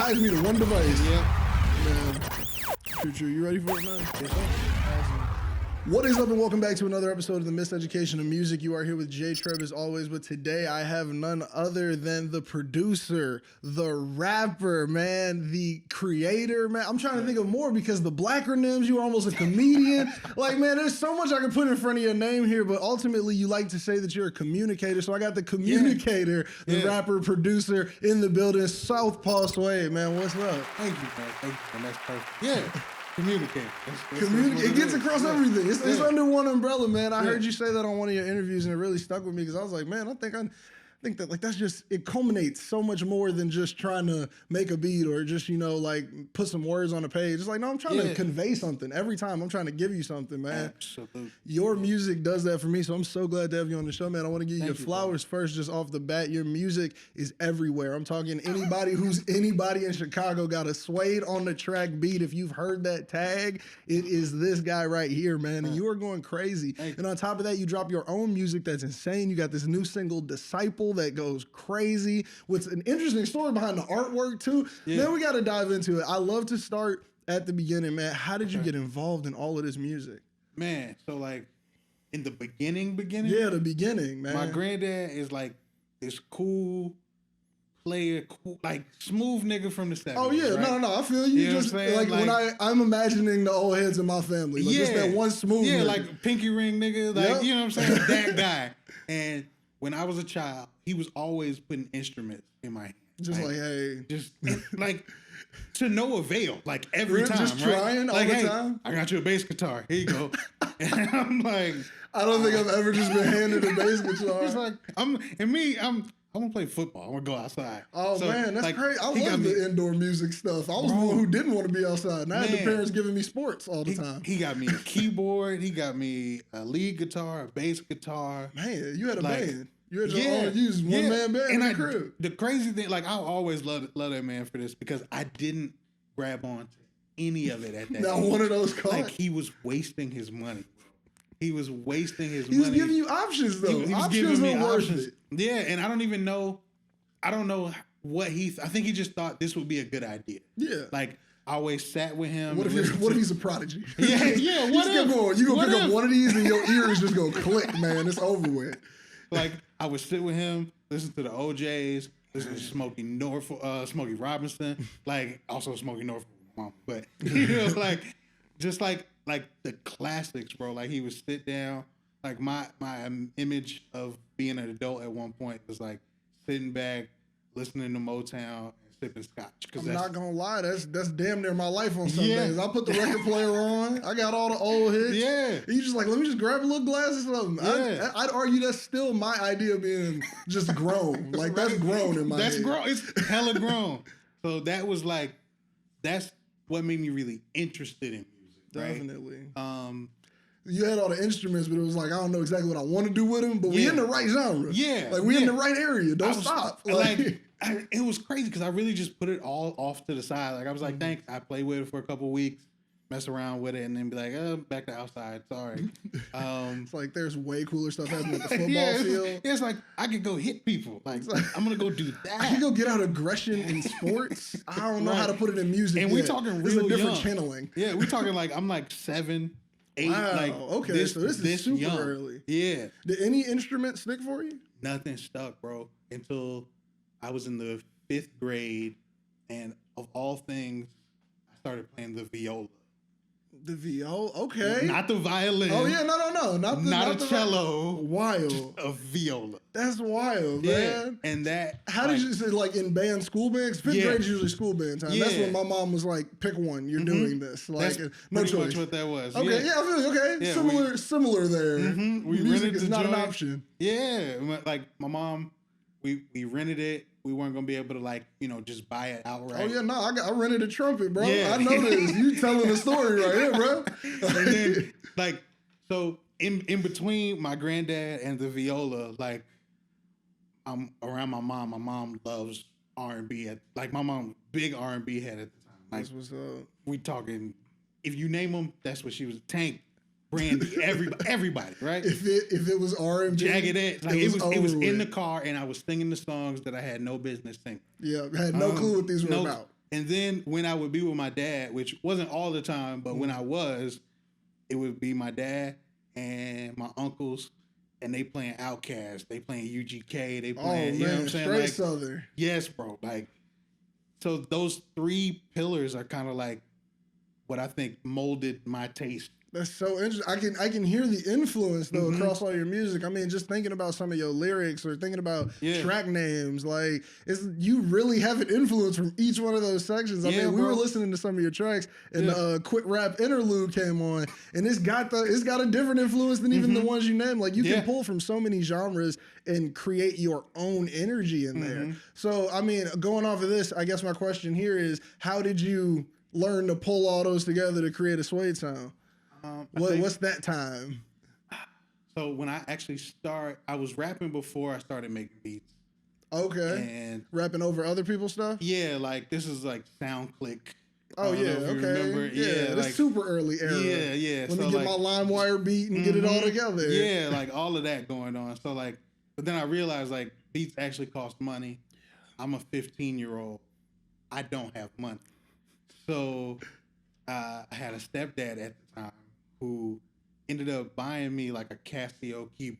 ties me to one device. Yep. Man. True. You ready for it, man? Yes, sir. Awesome. What is up, and welcome back to another episode of the Miseducation of Music. You are here with J-Treb as always, but today I have none other than the producer, the rapper, man, the creator, man. I'm trying to think of more because the Blackronyms, you are almost a comedian. Like, man, there's so much I can put in front of your name here, but ultimately you like to say that you're a communicator. So I got the communicator, the rapper, producer in the building, Southpaw Swade, man. What's up? Thank you, man. Thank you, man. That's perfect. Yeah. Communicate. It gets across everything. It's under one umbrella, man. I heard you say that on one of your interviews, and it really stuck with me because I was like, man, I think that like that's just, it culminates so much more than just trying to make a beat or just, you know, like put some words on a page. It's like, no, I'm trying to convey something every time. I'm trying to give you something, man. Absolutely. Your music does that for me, so I'm so glad to have you on the show, man. I want to give you your flowers first, just off the bat. Your music is everywhere. I'm talking anybody who's anybody in Chicago got a Swade on the track beat. If you've heard that tag, it is this guy right here, man. And you are going crazy. And on top of that, you drop your own music that's insane. You got this new single, Disciple, that goes crazy. With an interesting story behind the artwork too. Man, we got to dive into it. I love to start at the beginning, man. How did you get involved in all of this music? Man, so like in the beginning? Yeah, the beginning, man. My granddad is like this cool player, like smooth nigga from the 70s. Oh yeah, right? no, I feel you. You know just what I'm saying? like when I'm imagining the old heads in my family. Like just that one smooth nigga. Like pinky ring nigga, like you know what I'm saying? That guy. And when I was a child, he was always putting instruments in my hand. Just like, hey. Just like to no avail. Like every time. Just trying like, all the hey, time. I got you a bass guitar. Here you go. And I'm like, I don't think I've ever just been handed a bass guitar. It's like I'm gonna play football. I'm gonna go outside. Oh so, man, that's like, great. I love the indoor music stuff. I was the one who didn't want to be outside. And I had the parents giving me sports all the time. He got me a keyboard. He got me a lead guitar, a bass guitar. Man, you had a band. You had your own used one man band in the crib. The crazy thing, like I always love that man for this because I didn't grab on to any of it at that. Not one of those cards. Like he was wasting his money. He was wasting his money. He was giving you options though. He was giving me options. Yeah, and I don't know what I think he just thought this would be a good idea. Yeah. Like I always sat with him. What if he's a prodigy? Yeah. What if? You gonna pick up one of these and your ears just gonna click, man. It's over with. Like I would sit with him, listen to the OJs, listen to Smokey Robinson, like also Smokey Norfolk, mom. But you know, like just like the classics, bro. Like he would sit down. Like my image of being an adult at one point was like sitting back, listening to Motown and sipping scotch. I'm not gonna lie, that's damn near my life on some days. I put the record player on. I got all the old hits. Yeah. You just like, let me just grab a little glass or something. Yeah. I'd argue that's still my idea of being just grown. Like that's grown in my head. That's grown. It's hella grown. So that was like, that's what made me really interested in music. Definitely. Right? You had all the instruments, but it was like, I don't know exactly what I want to do with them, but we in the right genre. Yeah. Like we in the right area. Don't stop. It was crazy because I really just put it all off to the side. Like I was like, thanks. I played with it for a couple of weeks, mess around with it, and then be like, back to outside. Sorry. It's like there's way cooler stuff happening at the football field. It's like I could go hit people. Like I'm gonna go do that. I can go get out aggression in sports. I don't know how to put it in music. And we're talking real a different young. channeling. Yeah, we're talking like I'm like 7, 8. Wow. Like okay, so this is super young. early. Yeah. Did any instrument stick for you? Nothing stuck, bro, until I was in the 5th grade, and of all things, I started playing the viola. The viola, okay. Not the violin. Oh yeah, no, not a cello. Wild. A viola. That's wild, man. And that. How did you say like in band, school bands? 5th grade is usually school band time. That's when my mom was like, "Pick one. You're doing this." Like that's no pretty choice. much what that was. Okay, I feel you. Okay, yeah, similar there. Music is not an option. Yeah, like my mom, we rented it. We weren't gonna be able to like, just buy it outright. Oh yeah, no, I rented a trumpet, bro. Yeah. I know this. You telling the story right here, bro. And then like, so in between my granddad and the viola, like I'm around my mom. My mom loves R&B. Like my mom, big R&B head at the time. Like that's what's up. We talking, if you name them, that's what she was. Tank, Brandy, everybody, right? If it was R&B, Jagged Edge, like it was in the car, and I was singing the songs that I had no business singing. Yeah, I had no clue what these were about. And then when I would be with my dad, which wasn't all the time, but when I was, it would be my dad and my uncles, and they playing Outkast, they playing UGK, they playing, you know what I'm saying? Straight Like, Southern. yes, bro. Like, so those three pillars are kind of like what I think molded my taste. That's so interesting. I can hear the influence though across all your music. I mean, just thinking about some of your lyrics or thinking about track names, like you really have an influence from each one of those sections. I mean, we were listening to some of your tracks, and the quick rap interlude came on, and it's got a different influence than even the ones you named. Like you can pull from so many genres and create your own energy in there. So, I mean, going off of this, I guess my question here is, how did you learn to pull all those together to create a Swade sound? What's that time? So when I actually I was rapping before I started making beats. Okay. And rapping over other people's stuff? Yeah, like this is like SoundClick. Oh yeah, okay. Remember? Yeah, like super early era. Yeah. Let me get my LimeWire beat and get it all together. Yeah, like all of that going on. So like, but then I realized like beats actually cost money. I'm a 15-year-old. I don't have money. So I had a stepdad at the time who ended up buying me like a Casio keyboard.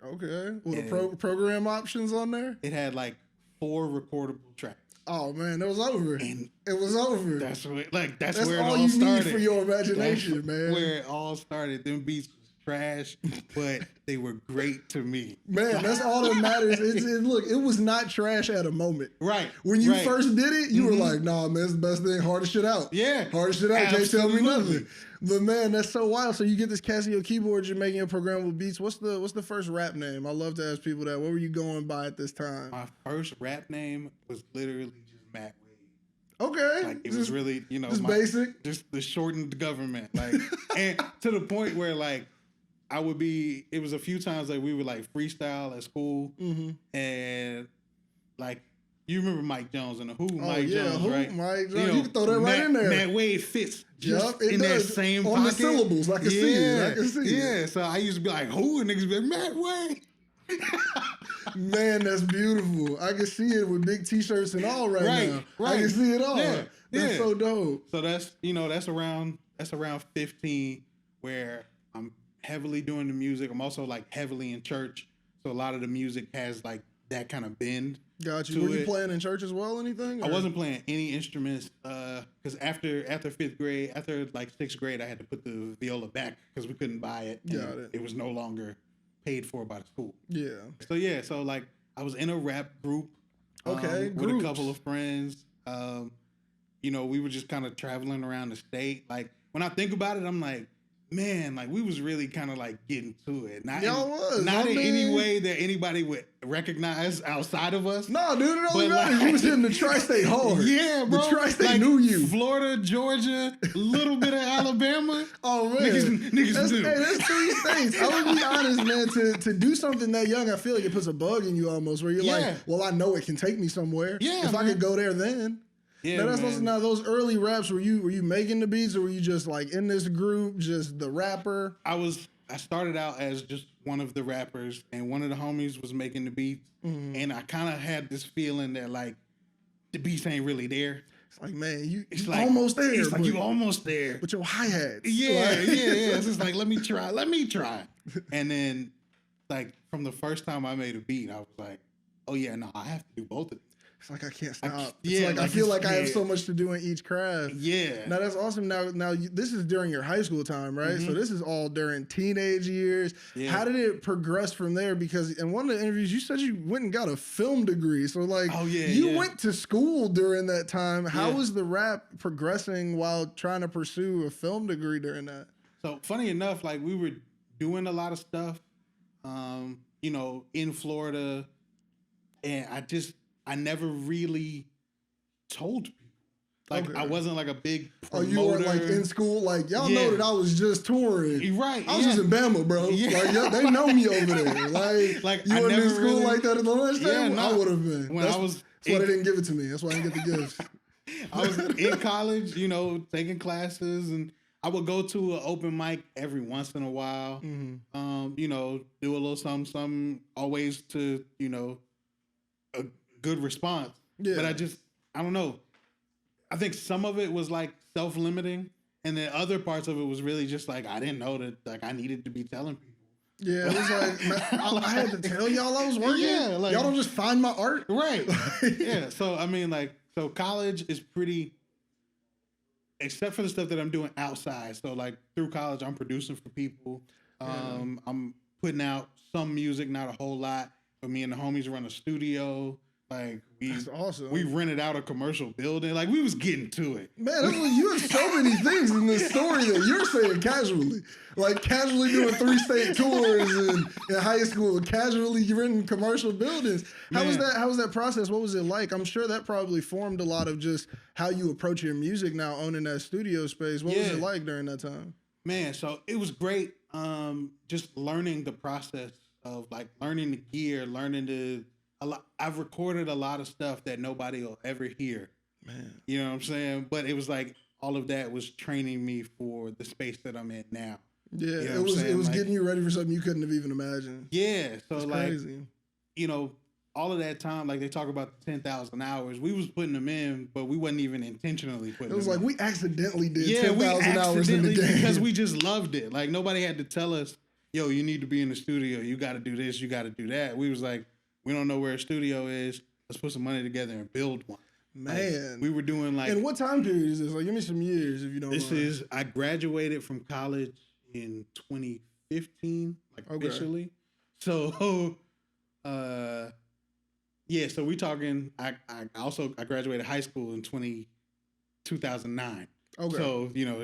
Okay. With the program options on there? It had like 4 recordable tracks. Oh man, it was over. And it was over. That's where it all all you started. Need for your imagination, man. Where it all started. Them beats was trash, but they were great to me. Man, that's all that matters. Look, it was not trash at a moment. Right. When you first did it, you were like, nah, man, it's the best thing. Hardest shit out. Yeah. Hardest shit out. Can't tell me nothing. But man, that's so wild. So you get this Casio keyboard, you're making a programmable beats. What's the first rap name? I love to ask people that. What were you going by at this time? My first rap name was literally just Matt Wade. Okay. Like it was really, just basic. Just the shortened government. Like and to the point where like it was a few times like we would like freestyle at school and like you remember Mike Jones and the Who? Mike Jones, right? Mike Jones. You can throw that right in there. Matt Wade fits just in that same on pocket. The syllables. I can see it. I can see it. Yeah, so I used to be like, Who? And niggas be like, Matt Wade. Man, that's beautiful. I can see it with big t-shirts and all right now. Right. I can see it all. Yeah, that's so dope. So that's around 15 where I'm heavily doing the music. I'm also like heavily in church. So a lot of the music has like that kind of bend. Got you. Were you playing in church as well? Anything? I wasn't playing any instruments because after 5th grade, after like 6th grade, I had to put the viola back because we couldn't buy it. Got it. It was no longer paid for by the school. Yeah. So like I was in a rap group. With a couple of friends. We were just kind of traveling around the state. Like when I think about it, I'm like, man, like we was really kind of like getting to it. Not in any way that anybody would recognize outside of us. No, dude, it only matters. You was hitting the tri-state hard. Yeah, bro. The tri-state knew you. Florida, Georgia, a little bit of Alabama. Oh man, niggas do. Hey, that's 3 states. I would be honest, man. To do something that young, I feel like it puts a bug in you almost, where you're like, well, I know it can take me somewhere. Yeah, if I could go there, then. Yeah, now those early raps, were you making the beats, or were you just like in this group, just the rapper? I started out as just one of the rappers, and one of the homies was making the beats, and I kind of had this feeling that like the beats ain't really there. It's like, man, you like, almost there. It's like you almost there. With your hi-hats. Yeah. It's just like, let me try. And then like from the first time I made a beat, I was like, oh yeah, no, I have to do both of them. It's like I can't stop. I feel like I have so much to do in each craft. Yeah. Now that's awesome. Now this is during your high school time, right? So this is all during teenage years. Yeah. How did it progress from there? Because in one of the interviews, you said you went and got a film degree. So like, you went to school during that time. How was the rap progressing while trying to pursue a film degree during that? So funny enough, like we were doing a lot of stuff, in Florida, and I never really told people. Like I wasn't like a big promoter. Oh, you weren't like in school? Like y'all know that I was just touring. Right. I was just in Bama, bro. Yeah. Like they know me over there. Like you weren't in school like that at the lunch table? I would have been. That's why they didn't give it to me. That's why I didn't get the gifts. I was in college, taking classes, and I would go to an open mic every once in a while. Do a little something, always to, a good response. Yeah. But I don't know. I think some of it was like self-limiting, and then other parts of it was really just like I didn't know that like I needed to be telling people. Yeah, it was like I had to tell y'all I was working. Yeah, like, y'all don't just find my art, right? Yeah. So I mean, like, so college is pretty, except for the stuff that I'm doing outside. So like through college, I'm producing for people. I'm putting out some music, not a whole lot, but me and the homies run a studio. Like that's awesome. We rented out a commercial building. Like we was getting to it. Man, that's what, you have so many things in this story that you're saying casually. Like casually doing 3 state tours in high school, casually renting commercial buildings. How was that process? What was it like? I'm sure that probably formed a lot of just how you approach your music now, owning that studio space. What was it like during that time? Man, so it was great. Just learning the process of like learning the gear, I've recorded a lot of stuff that nobody will ever hear. Man. You know what I'm saying? But it was like all of that was training me for the space that I'm in now. Yeah, you know it was like, getting you ready for something you couldn't have even imagined. Yeah. So it's like, crazy. You know, all of that time, like they talk about the 10,000 hours, we was putting them in, but we wasn't even intentionally putting them in. It was like we accidentally did 10,000 hours in the game. Because we just loved it. Like nobody had to tell us, yo, you need to be in the studio. You got to do this. You got to do that. We was like, we don't know where a studio is. Let's put some money together and build one. Man. Like, we were doing like... And what time period is this? Like, give me some years if you don't mind. I graduated from college in 2015, like officially. So, so we talking... I graduated high school in 2009. Okay. So, you know,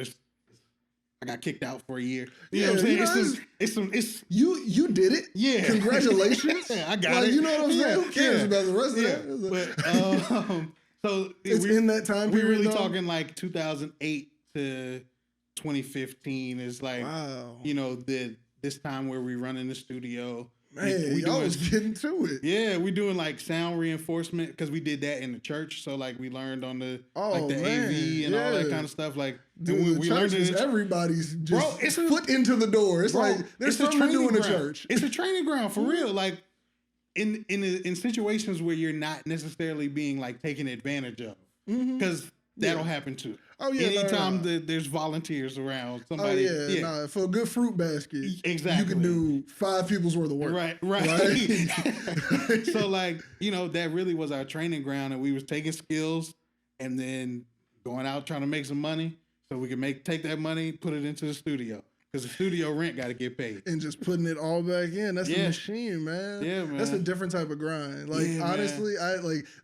I got kicked out for a year. You know what I'm saying? It's you did it. Yeah. Congratulations. I got it. You know what I'm saying? Who cares about the rest of that? But so it's in that time period. We're really talking like 2008 to 2015 is like you know this time where we run in the studio. Man, y'all was getting to it. Yeah, we doing like sound reinforcement because we did that in the church. So like we learned on the AV and all that kind of stuff. Like dude, we learned it. Everybody's just it's foot into the door. It's like there's something to do in the church. It's a training ground for real. Like in situations where you're not necessarily being like taken advantage of because that'll happen too. Oh yeah. Anytime there's volunteers around, somebody. For a good fruit basket, exactly, you can do 5 people's worth of work. Right. So like that really was our training ground, and we was taking skills and then going out trying to make some money so we could take that money, put it into the studio. Because the studio rent got to get paid. And just putting it all back in. That's a machine, man. Yeah, man. That's a different type of grind. Like, honestly,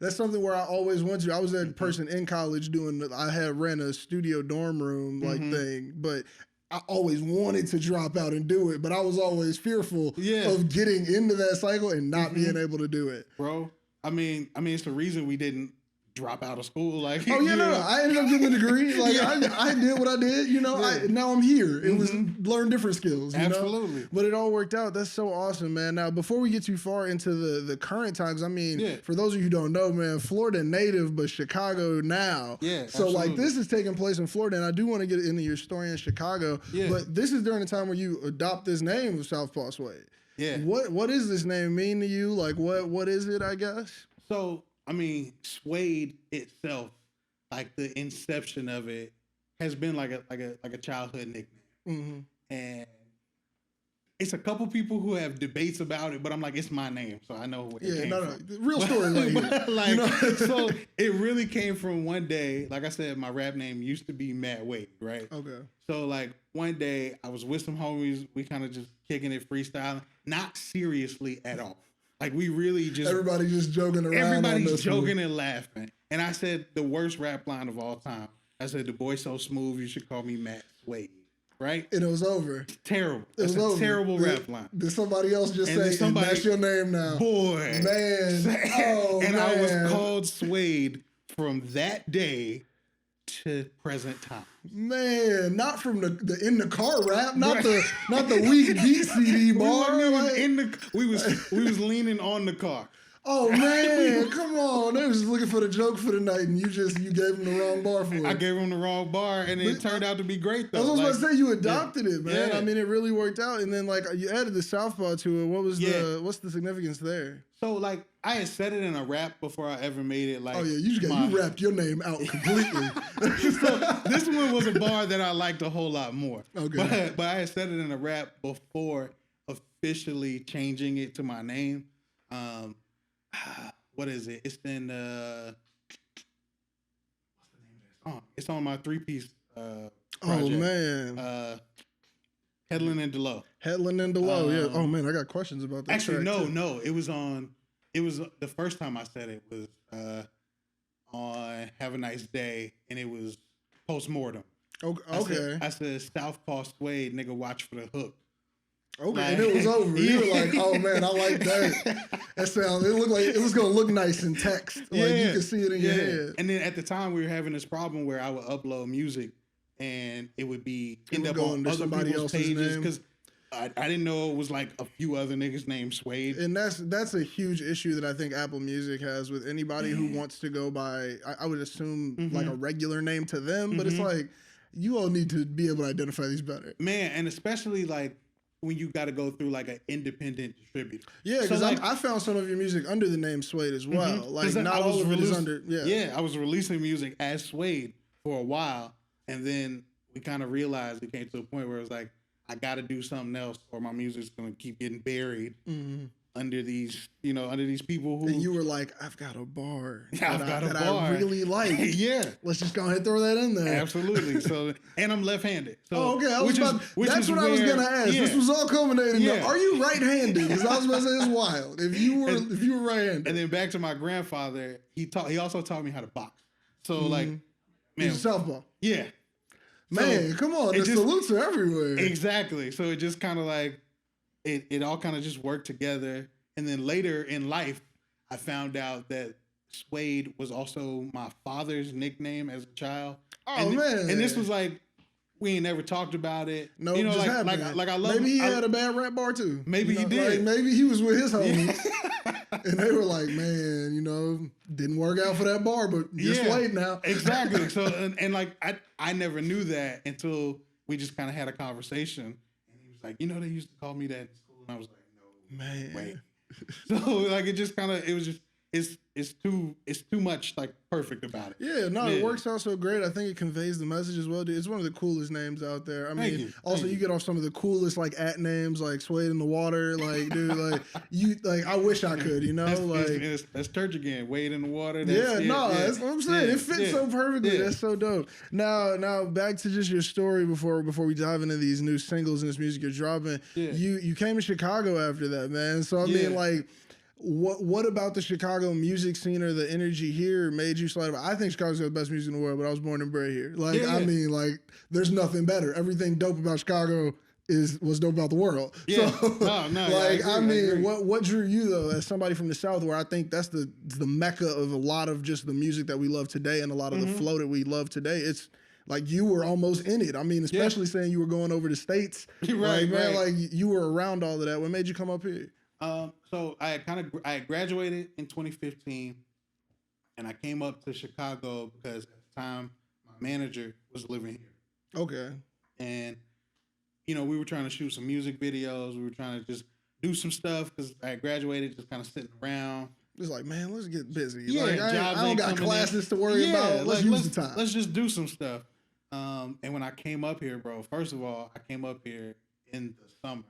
that's something where I always wanted to. I was that person in college I had ran a studio dorm room thing, but I always wanted to drop out and do it. But I was always fearful of getting into that cycle and not being able to do it. Bro, I mean, it's the reason we didn't drop out of school. Like, I ended up getting a degree. Like I did what I did, now I'm here. It was learn different skills. Absolutely. But it all worked out. That's so awesome, man. Now, before we get too far into the current times, I mean, for those of you who don't know, man, Florida native, but Chicago now. Yeah. So absolutely. like this is taking place in Florida, and I do want to get into your story in Chicago. Yeah. But this is during the time where you adopt this name of Southpaw Swade. Yeah. What does this name mean to you? Like what is it, I guess? So I mean, Swade itself, like the inception of it, has been like a childhood nickname, and it's a couple people who have debates about it. But I'm like, it's my name, so I know where it came from. Real story, So it really came from one day. Like I said, my rap name used to be Matt Wade, right? Okay. So like one day, I was with some homies. We kind of just kicking it, freestyling, not seriously at all. Like we really just everybody just joking around. Everybody's joking and laughing. And I said the worst rap line of all time. I said the boy so smooth, you should call me Matt Swade. Right? And it was over. It's terrible. It's a terrible rap line. Did somebody else just say, that's your name now? Boy. Man. And I was called Swade from that day to present time. Man, not from the in the car rap, not the weak beat CD bar. We was leaning on the car. Oh man, come on! They was just looking for the joke for the night, and you gave them the wrong bar for it. I gave him the wrong bar, and it turned out to be great though. I was about to say you adopted it, man. Yeah. I mean, it really worked out. And then like you added the Southpaw to it. What was what's the significance there? So like I had said it in a rap before I ever made it. Like, oh yeah, you rapped your name out completely. So this one was a bar that I liked a whole lot more. Okay, but I had said it in a rap before officially changing it to my name. What is it? It's in what's the name of that song? It's on my 3-piece project. Oh man. Headland and Delow. Headland and Delow, yeah. Oh man, I got questions about that. Actually, no. It was the first time I said it was on Have a Nice Day, and it was postmortem. Okay. I said Southpaw Swade, nigga, watch for the hook. Okay, and it was over. You were like, "Oh man, I like that." It looked like it was gonna look nice in text, like you could see it in your head. And then at the time, we were having this problem where I would upload music, and it would end up on other people's pages because I didn't know it was like a few other niggas named Swade. And that's a huge issue that I think Apple Music has with anybody who wants to go by. I would assume like a regular name to them, but it's like you all need to be able to identify these better, man, and especially like when you got to go through like an independent distributor. Yeah, because so like, I found some of your music under the name Swade as well. Like not all of it is under. Yeah, I was releasing music as Swade for a while, and then we kind of realized it came to a point where it was like, I got to do something else, or my music's gonna keep getting buried under these people who. And you were like, I've got a bar that I really like. Yeah, let's just go ahead and throw that in there. Absolutely. So, and I'm left-handed. So, okay. That's what I was gonna ask. Yeah. This was all culminating. Yeah. Are you right-handed? Because I was about to say it's wild. If you were right-handed. And then back to my grandfather, he also taught me how to box. So like, man, Southpaw. Yeah. Man, so come on. The salutes are everywhere. Exactly. So it just kind of like, it all kind of just worked together. And then later in life, I found out that Swade was also my father's nickname as a child. Oh, man. And this was like, we ain't never talked about it. No, you know, just like I love. Maybe he had a bad rap bar too. Maybe he did. Like maybe he was with his homies, and they were like, "Man, didn't work out for that bar, but just wait now." Exactly. So and like I never knew that until we just kind of had a conversation, and he was like, "They used to call me that in school," and I was like, "No, man, wait." So like it's too much like perfect about it. Yeah, no, it works out so great. I think it conveys the message as well, dude. It's one of the coolest names out there. I mean, you get off some of the coolest like at names like Swade in the Water, like dude, like I wish I could, that's church again, Wade in the Water. That's what I'm saying. It fits so perfectly. That's so dope. Now back to just your story before we dive into these new singles and this music you're dropping. Yeah. You came to Chicago after that, man. So I mean, like. What about the Chicago music scene or the energy here made you slide? I think Chicago's got the best music in the world, but I was born and bred here. I mean, like, there's nothing better. Everything dope about Chicago was dope about the world. Yeah. So, I mean, what drew you though, as somebody from the South, where I think that's the mecca of a lot of just the music that we love today and a lot of the flow that we love today. It's like you were almost in it. I mean, especially saying you were going over to States. Right. Like you were around all of that. What made you come up here? So I had graduated in 2015, and I came up to Chicago because at the time my manager was living here. Okay. And we were trying to shoot some music videos. We were trying to just do some stuff because I had graduated, just kind of sitting around. It's like, man, let's get busy. Yeah, like, I don't got classes to worry about. Let's use the time. Let's just do some stuff. And when I came up here, bro, first of all, I came up here in the summer,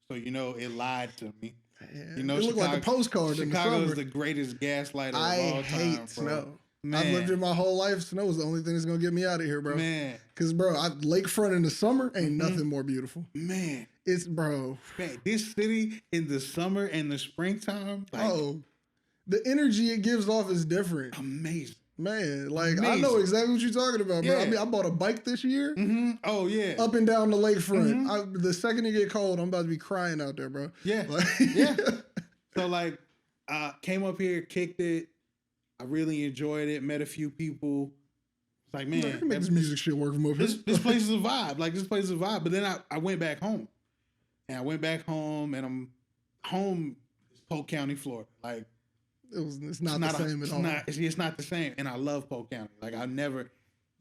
so it lied to me. Man, it looked like a postcard. Chicago is the greatest gaslighter of all time. I hate snow. Man. I've lived here my whole life. Snow is the only thing that's gonna get me out of here, bro. Man, because lakefront in the summer ain't nothing more beautiful. Man, it's bro. Man, this city in the summer and the springtime. The energy it gives off is different. Amazing. Man, I know exactly what you're talking about, bro. I mean, I bought a bike this year. Mm-hmm. Oh, yeah. Up and down the lakefront. Mm-hmm. The second it get cold, I'm about to be crying out there, bro. Yeah. Yeah. So, came up here, kicked it. I really enjoyed it. Met a few people. It's like, man. I can make this music shit work from up here. This place is a vibe. This place is a vibe. But then I went back home. And I'm home in Polk County, Florida. It's not the same at all. It's not the same. And I love Polk County. Like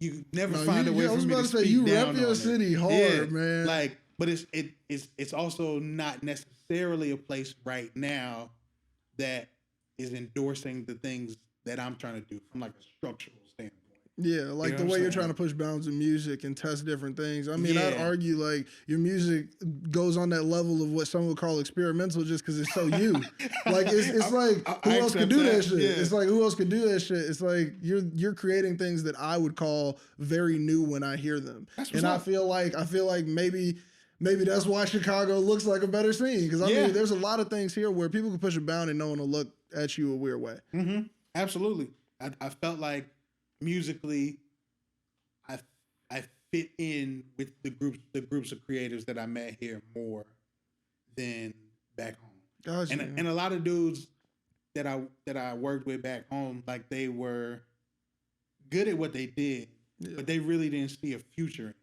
you never No, find a way I was for me about to to say speak you down rep your on city it. hard, man. Like, but it's also not necessarily a place right now that is endorsing the things that I'm trying to do from like a structural standpoint. Yeah, like the way you're trying to push bounds in music and test different things. I mean, I'd argue like your music goes on that level of what some would call experimental just because it's so you. Like it's like who else could do that shit? Yeah. It's like who else could do that shit? It's like you're creating things that I would call very new when I hear them. And I feel like maybe that's why Chicago looks like a better scene. Because I mean, there's a lot of things here where people can push a bound and no one will look at you a weird way. Mm-hmm. Absolutely. I felt like musically, I fit in with the groups of creatives that I met here more than back home. Gotcha. And a lot of dudes that I worked with back home, like they were good at what they did, but they really didn't see a future.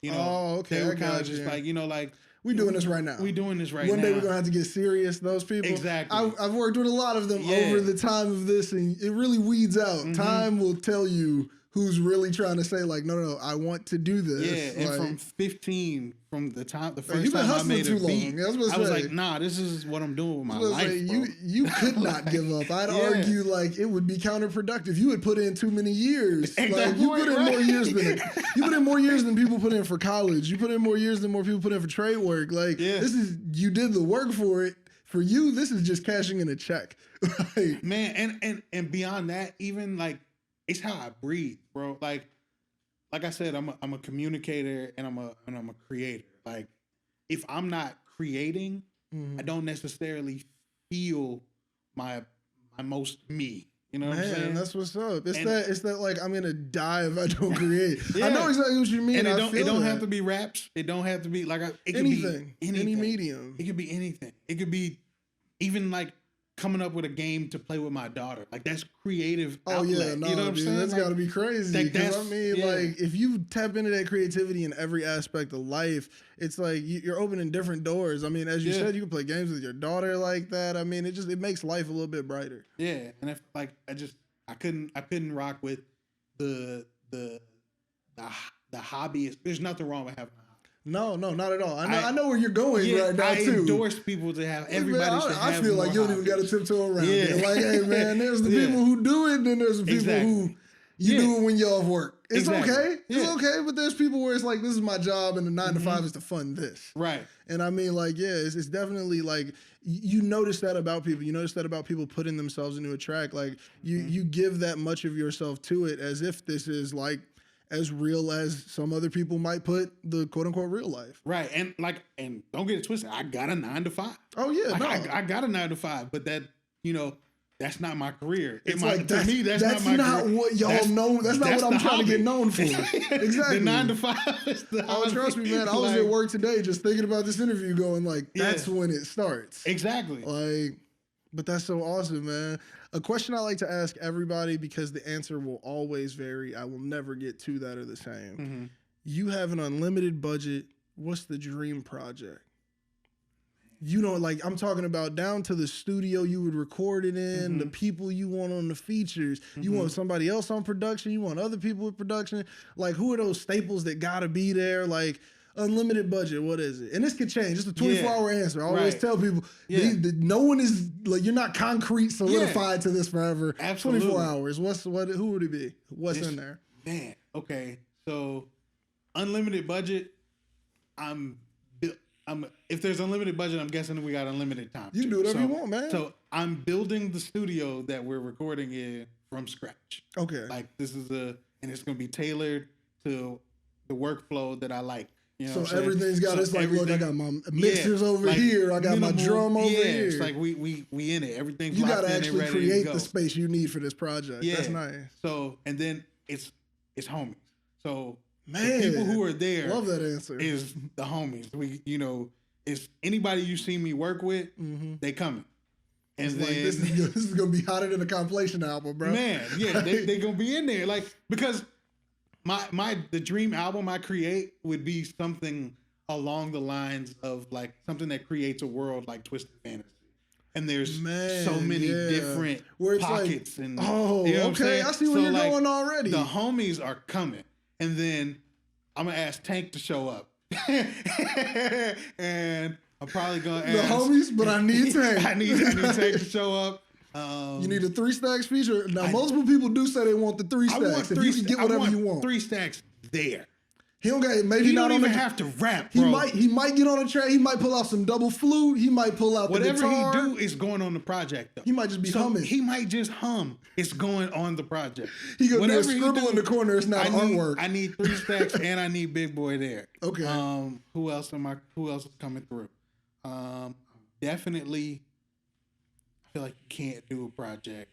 You know, okay. They were kind of just like, you know, like we doing this right now. We doing this right now. One day we're gonna have to get serious. Those people, exactly. I've worked with a lot of them over the time of this, and it really weeds out. Mm-hmm. Time will tell you who's really trying to say like, no, I want to do this. Yeah, and like, from 15, from the first you've been time I made a beat, I was like, nah, this is what I'm doing with my life. Bro. You could not give up. I'd argue like it would be counterproductive. You would put in too many years. Like you put in more years than people put in for college. You put in more years than more people put in for trade work. Like this is you did the work for it. For you, this is just cashing in a check. Like, man, and beyond that, even like it's how I breathe, bro. Like I said, I'm a communicator and I'm a creator. Like if I'm not creating, I don't necessarily feel my most me. You know what I'm saying? That's what's up. It's that like I'm gonna die if I don't create. I know exactly what you mean. And it don't have to be raps. It don't have to be like it anything. Could be anything. Any medium. It could be anything. It could be even like coming up with a game to play with my daughter. Like that's creative outlet. You know what I'm saying? That's gotta be crazy. Because I mean, like if you tap into that creativity in every aspect of life, it's like you're opening different doors. I mean, as you said, you can play games with your daughter like that. I mean, it makes life a little bit brighter. Yeah, and if like I couldn't rock with the hobby. There's nothing wrong with having a hobby. No, not at all. I know where you're going right now, too. I endorse people to have, everybody should have I feel like you don't even got to tiptoe around it. Like, hey, man, there's the people who do it, and then there's the people who you do it when you're off work. It's okay. It's okay, but there's people where it's like, this is my job, and the 9 to 5 is to fund this. Right. And I mean, like, it's definitely like, you notice that about people. You notice that about people putting themselves into a track. Like, you give that much of yourself to it as if this is like, as real as some other people might put the quote unquote real life. Right. And don't get it twisted. I got a 9 to 5. Oh yeah. I got a 9 to 5, but that, you know, that's not my career. It's like, to me, that's not my career. What y'all know. That's not what I'm trying to get known for. Exactly. The 9 to 5 is the hobby. Trust me, man. I was at work today just thinking about this interview going like, that's when it starts. Exactly. Like, but that's so awesome, man. A question I like to ask everybody because the answer will always vary. I will never get two that are the same. Mm-hmm. You have an unlimited budget. What's the dream project? You know, like I'm talking about down to the studio you would record it in, the people you want on the features. You want somebody else on production. You want other people with production. Like who are those staples that gotta be there? Like unlimited budget, what is it? And this could change. It's a 24-hour answer. I always tell people, no one is like you're not concrete solidified to this forever. Absolutely. 24 hours. Who would it be? What's in there? Man, okay. So unlimited budget. If there's unlimited budget, I'm guessing we got unlimited time. You can do whatever you want, man. So I'm building the studio that we're recording in from scratch. Okay. Like this is and it's gonna be tailored to the workflow that I like. You know so everything's got it's like, look, I got my mixers over here, I got my drum over here. It's like we in it. Everything's you locked gotta in actually and ready create to go. the space you need for this project. Yeah. That's nice. So and then it's homies. So man, the people who are there love that answer. Is the homies. We if anybody you see me work with, they coming. And then like, this is gonna be hotter than a compilation album, bro. Man, yeah, they gonna be in there. Like because the dream album I create would be something along the lines of like something that creates a world like Twisted Fantasy. and there's so many different where it's pockets like, and you know okay, I see where you're going already. The homies are coming, and then I'm gonna ask Tank to show up, and I'm probably gonna ask the homies, but I need Tank. I need Tank to show up. You need a 3 stacks feature. Now, multiple people do say they want the 3 stacks. If you can get whatever you want, 3 stacks there. He don't got maybe he not don't on even the, have to rap, bro. He might get on a track. He might pull out some double flute. He might pull out the guitar. Whatever he do is going on the project, though. He might just be humming. He might just hum. It's going on the project. He gonna do a scribble in the corner. It's not artwork. I need 3 stacks and I need Big Boy there. Okay. Who else is coming through? Definitely. I feel like you can't do a project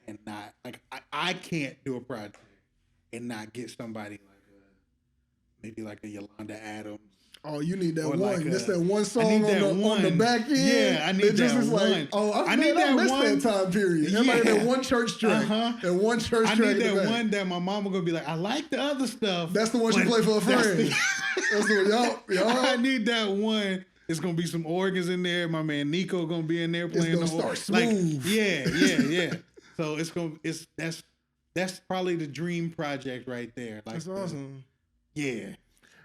and not like I can't do a project and not get somebody like maybe like a Yolanda Adams. Oh, you need that one. Like That's that one song on the back end. Yeah, I need that one. Like, I missed that time period. Yeah. Like that one church track. That one church track. I need that one that my mama gonna be like, I like the other stuff. That's the one she play for a friend. That's the y'all. I need that one. It's gonna be some organs in there. My man Nico gonna be in there playing. It's gonna start smooth. Yeah. So that's probably the dream project right there. Like that's awesome. Yeah.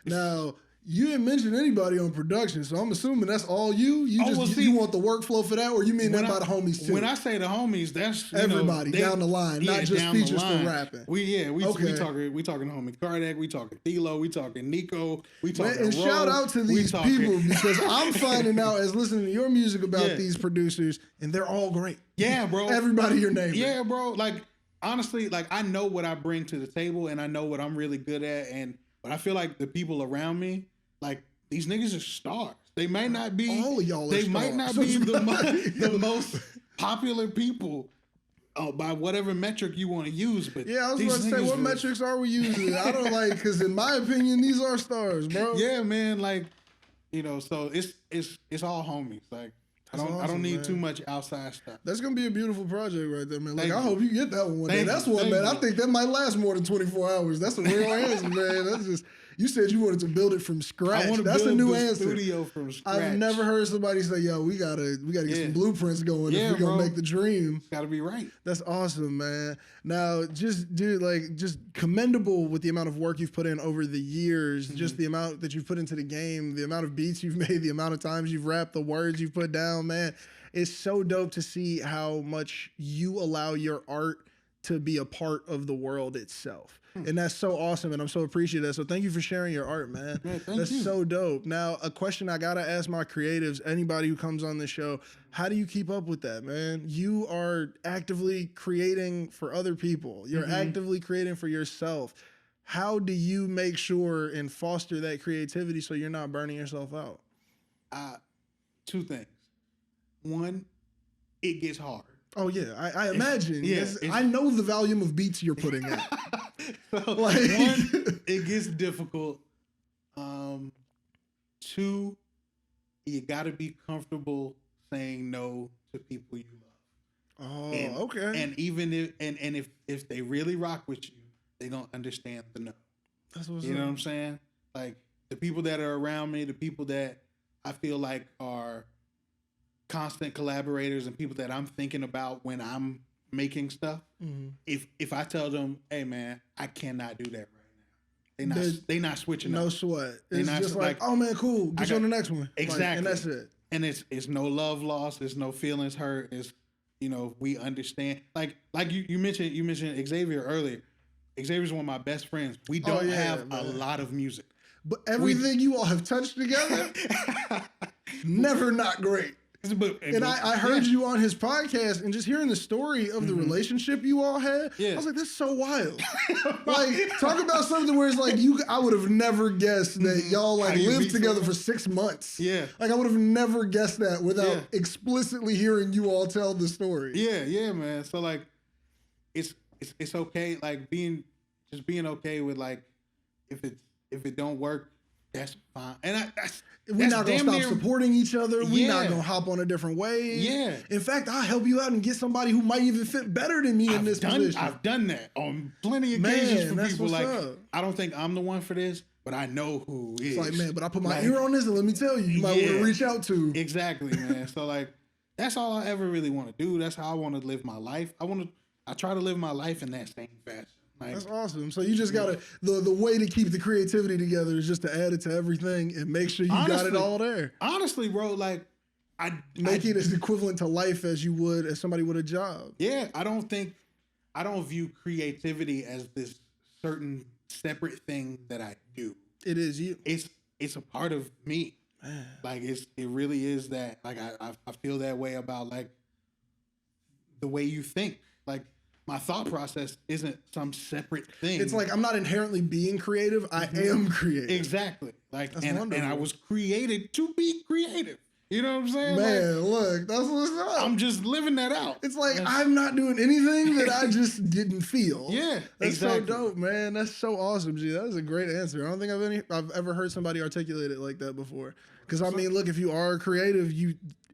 Now, you didn't mention anybody on production, so I'm assuming that's all you. You want the workflow for that, or you mean that by the homies too? When I say the homies, that's everybody down the line, not just features for rapping. We talking homie Kardec, we talking Thilo, we talking Nico, we talking. And shout out to these people because I'm finding out as listening to your music about these producers, and they're all great. Yeah, bro. Everybody your name. Yeah, bro. Like honestly, like I know what I bring to the table, and I know what I'm really good at, but I feel like the people around me, like these niggas are stars. They might not be. All of y'all. They might not be the most popular people by whatever metric you want to use. But yeah, I was about to say, what metrics are we using? I don't like because in my opinion, these are stars, bro. Yeah, man. Like so it's all homies. Like I don't need too much outside stuff. That's gonna be a beautiful project right there, man. Like I hope you get that one day. That's one, man. I think that might last more than 24 hours. That's a real answer, man. That's just. You said you wanted to build it from scratch. That's a new answer. Studio from scratch. I've never heard somebody say, "Yo, we gotta get some blueprints going if we're gonna make the dream." It's gotta be right. That's awesome, man. Now, just commendable with the amount of work you've put in over the years. Mm-hmm. Just the amount that you've put into the game, the amount of beats you've made, the amount of times you've rapped, the words you've put down, man. It's so dope to see how much you allow your art to be a part of the world itself. And that's so awesome, and I'm so appreciative. So thank you for sharing your art, man. Yeah, that's so dope. Now, a question I gotta ask my creatives, anybody who comes on the show, how do you keep up with that, man? You are actively creating for other people. You're actively creating for yourself. How do you make sure and foster that creativity so you're not burning yourself out? 2 things. One, it gets hard. Oh yeah, I imagine. I know the volume of beats you're putting out. So, one, it gets difficult. 2, you got to be comfortable saying no to people you love. Oh, okay. And even if they really rock with you, they gonna understand the no. That's what's you know what I'm saying? Like the people that are around me, the people that I feel like are constant collaborators and people that I'm thinking about when I'm making stuff. Mm-hmm. If I tell them, hey man, I cannot do that right now. They not switching up. No sweat. It's just like, oh man, cool. Get you on the next one. Exactly. Like, and that's it. And it's no love lost. There's no feelings hurt. It's we understand. Like you mentioned Xavier earlier. Xavier's one of my best friends. We don't have a lot of music. But everything you all have touched together, never not great. And I heard you on his podcast and just hearing the story of the relationship you all had, I was like, that's so wild. Like, talk about something where it's like, I would have never guessed that y'all lived together for 6 months. Yeah. Like, I would have never guessed that without explicitly hearing you all tell the story. Yeah, man. So like, it's okay. Like being okay with like, if it don't work, that's fine. And we're not going to stop supporting each other. We're not going to hop on a different wave. Yeah. In fact, I'll help you out and get somebody who might even fit better than me in this position. I've done that on plenty of occasions for people. Like, I don't think I'm the one for this, but I know who is. It's like, man, but I put my ear on this and let me tell you, you might want to reach out to. Exactly, man. So like, that's all I ever really want to do. That's how I want to live my life. I try to live my life in that same fashion. Like, that's awesome. So you just gotta the way to keep the creativity together is just to add it to everything and make sure you got it all there. Honestly, bro, like I make it as equivalent to life as you would as somebody with a job. Yeah, I don't view creativity as this certain separate thing that I do. It is you. It's a part of me. Man. Like it really is that. Like I feel that way about like the way you think. Like my thought process isn't some separate thing. It's like I'm not inherently being creative. I am creative. Exactly. Like and I was created to be creative. You know what I'm saying? Man, like, look, that's what's up. I'm just living that out. It's like I'm not doing anything that I just didn't feel. Yeah, that's exactly. so dope, man. That's so awesome, G. That is a great answer. I don't think I've ever heard somebody articulate it like that before. Because I mean, look, if you are creative,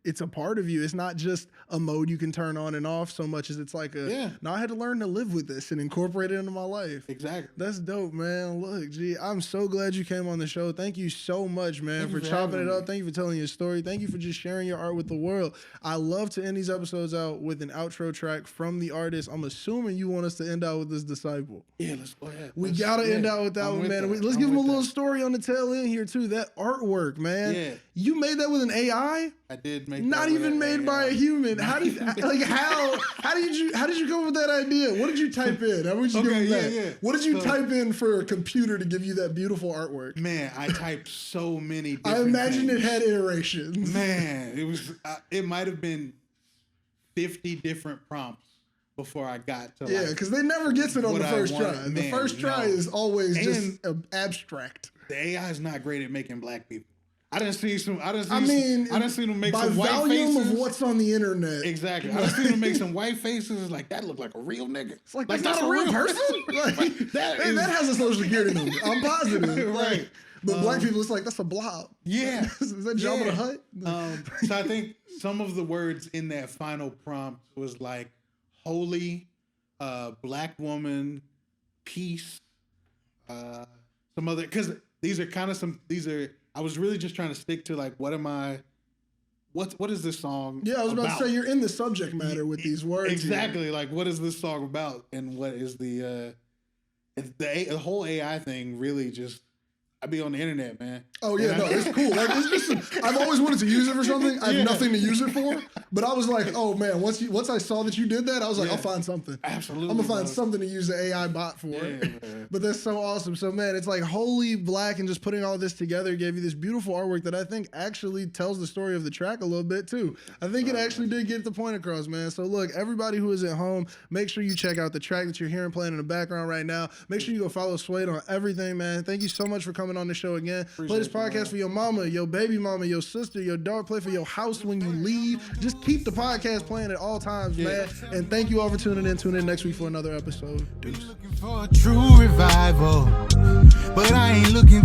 it's a part of you. It's not just a mode you can turn on and off so much as it's like no, I had to learn to live with this and incorporate it into my life. Exactly. That's dope, man. Look, G, I'm so glad you came on the show. Thank you so much, man, for chopping it up. Thank you for telling your story. Thank you for just sharing your art with the world. I love to end these episodes out with an outro track from the artist. I'm assuming you want us to end out with this Disciple. Yeah, let's go ahead. We got to end out with that one, man. Let's give him a little story on the tail end here, too. That artwork, man. Yeah. You made that with an AI? I did make not that even made AI. by a human. How did you come up with that idea? What did you type in? How would you give him that? Yeah. What did you type in for a computer to give you that beautiful artwork? Man, I typed so many different I imagine things. it had iterations. Man, it was it might have been 50 different prompts before I got to because they never gets it on the first try. Man, the first try is always just abstract. The AI is not great at making black people. I didn't see them make by some white volume faces. of what's on the internet. Exactly. I didn't see them make some white faces. Like that looked like a real nigga. It's like that's not a real person. Like, that has a social security number. I'm positive. Right. But black people, it's like that's a blob. Yeah. Is that Jabba the Hutt? So I think some of the words in that final prompt was like holy, black woman, peace, some other because these are. I was really just trying to stick to like, what is this song? Yeah, I was about to say you're in the subject matter with these words. Exactly. Like, what is this song about? And what is the whole AI thing really just, I be on the internet, man. Oh yeah, it's cool. Like I've always wanted to use it for something. I have nothing to use it for. But I was like, oh man, once I saw that you did that, I was like, I'll find something. Absolutely. I'm gonna find something to use the AI bot for. But that's so awesome. So man, it's like holy black, and just putting all this together gave you this beautiful artwork that I think actually tells the story of the track a little bit too. I think it actually did get the point across, man. So look, everybody who is at home, make sure you check out the track that you're hearing playing in the background right now. Make sure you go follow Swade on everything, man. Thank you so much for coming on the show again. Play this podcast for your mama, your baby mama, your sister, your dog. Play for your house when you leave. Just keep the podcast playing at all times, man. And thank you all for tuning in. Tune in next week for another episode. Deuce. Looking for a true revival, but I ain't looking